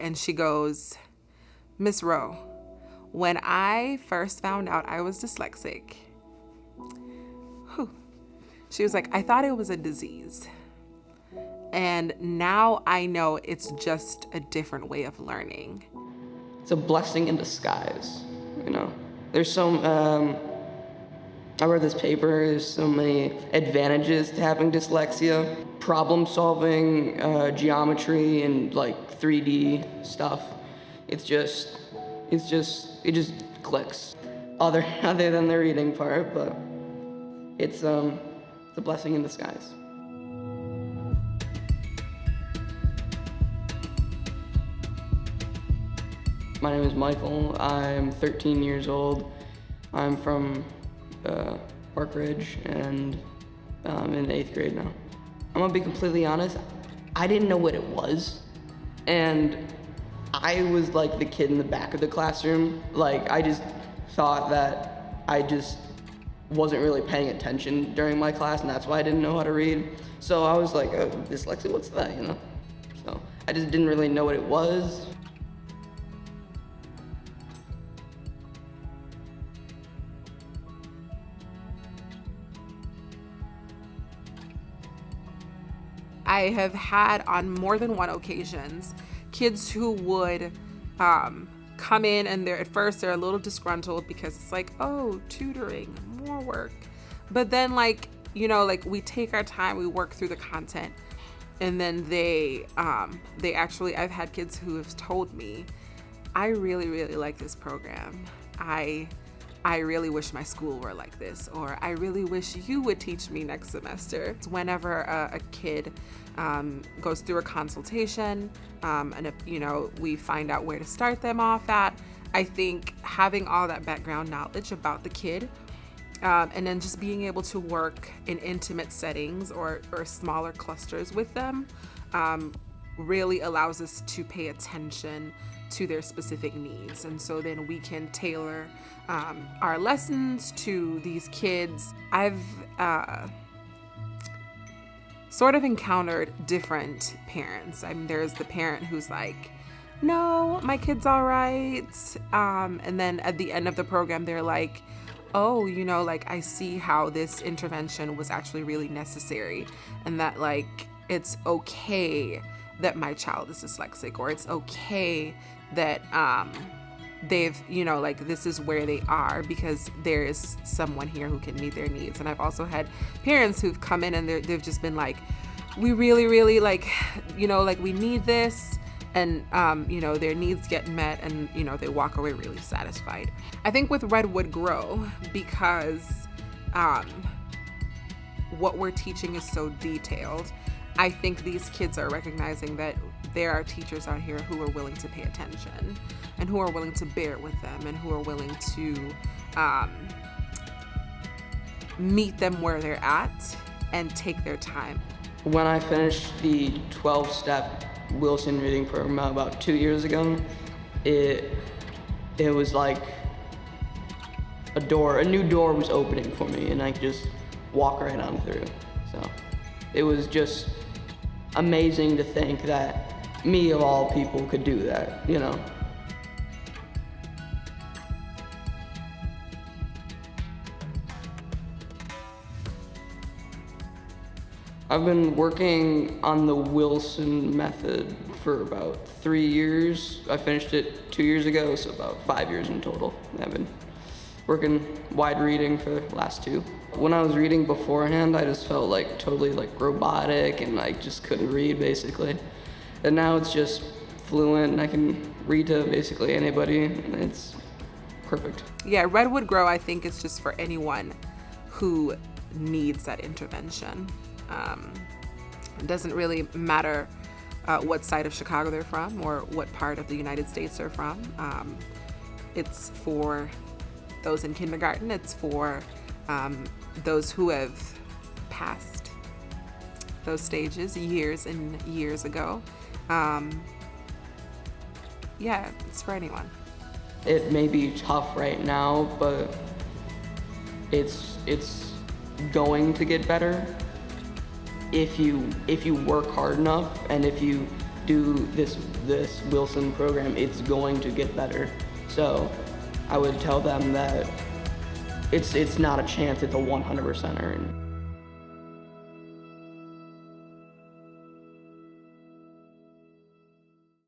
and she goes, "Miss Rowe, when I first found out I was dyslexic," she was like, "I thought it was a disease. And now I know it's just a different way of learning." It's a blessing in disguise, you know. There's I read this paper, there's so many advantages to having dyslexia. Problem solving, geometry, and like 3D stuff. It just clicks. Other than the reading part, but it's a blessing in disguise. My name is Michael. I'm 13 years old. I'm from Park Ridge, and I'm in 8th grade now. I'm gonna be completely honest, I didn't know what it was, and I was like the kid in the back of the classroom. Like, I just thought that I just wasn't really paying attention during my class, and that's why I didn't know how to read. So I was like, "Oh, dyslexia, what's that?" You know? So I just didn't really know what it was. I have had on more than one occasions kids who would come in, and at first they're a little disgruntled because it's like, "Oh, tutoring, more work." But then, like, you know, like, we take our time, we work through the content, and then they actually, I've had kids who have told me, "I really, really like this program. I really wish my school were like this," or "I really wish you would teach me next semester." It's whenever a kid goes through a consultation, and if, you know, we find out where to start them off at, I think having all that background knowledge about the kid, and then just being able to work in intimate settings or smaller clusters with them, really allows us to pay attention to their specific needs. And so then we can tailor our lessons to these kids. I've sort of encountered different parents. I mean, there's the parent who's like, "No, my kid's all right." And then at the end of the program, they're like, "Oh, you know, like, I see how this intervention was actually really necessary, and that, like, it's okay that my child is dyslexic, or it's okay that they've, you know, like, this is where they are because there is someone here who can meet their needs." And I've also had parents who've come in and they've just been like, "We really, really, like, you know, like, we need this." And, you know, their needs get met, and, you know, they walk away really satisfied. I think with Redwood Grow, because what we're teaching is so detailed, I think these kids are recognizing that there are teachers out here who are willing to pay attention, and who are willing to bear with them, and who are willing to meet them where they're at and take their time. When I finished the 12-step Wilson reading program about 2 years ago, it was like a new door was opening for me, and I could just walk right on through. So it was just amazing to think that me of all people could do that, you know. I've been working on the Wilson method for about 3 years. I finished it 2 years ago, so about 5 years in total. I've been working wide reading for the last 2. When I was reading beforehand, I just felt like totally like robotic, and I just couldn't read basically. And now it's just fluent, and I can read to basically anybody, and it's perfect. Yeah, Redwood Grow, I think, is just for anyone who needs that intervention. It doesn't really matter what side of Chicago they're from or what part of the United States they're from. It's for those in kindergarten. It's for those who have passed those stages years and years ago. Yeah, it's for anyone. It may be tough right now, but it's going to get better if you work hard enough, and if you do this Wilson program, it's going to get better. So I would tell them that it's not a chance, it's a 100% earn.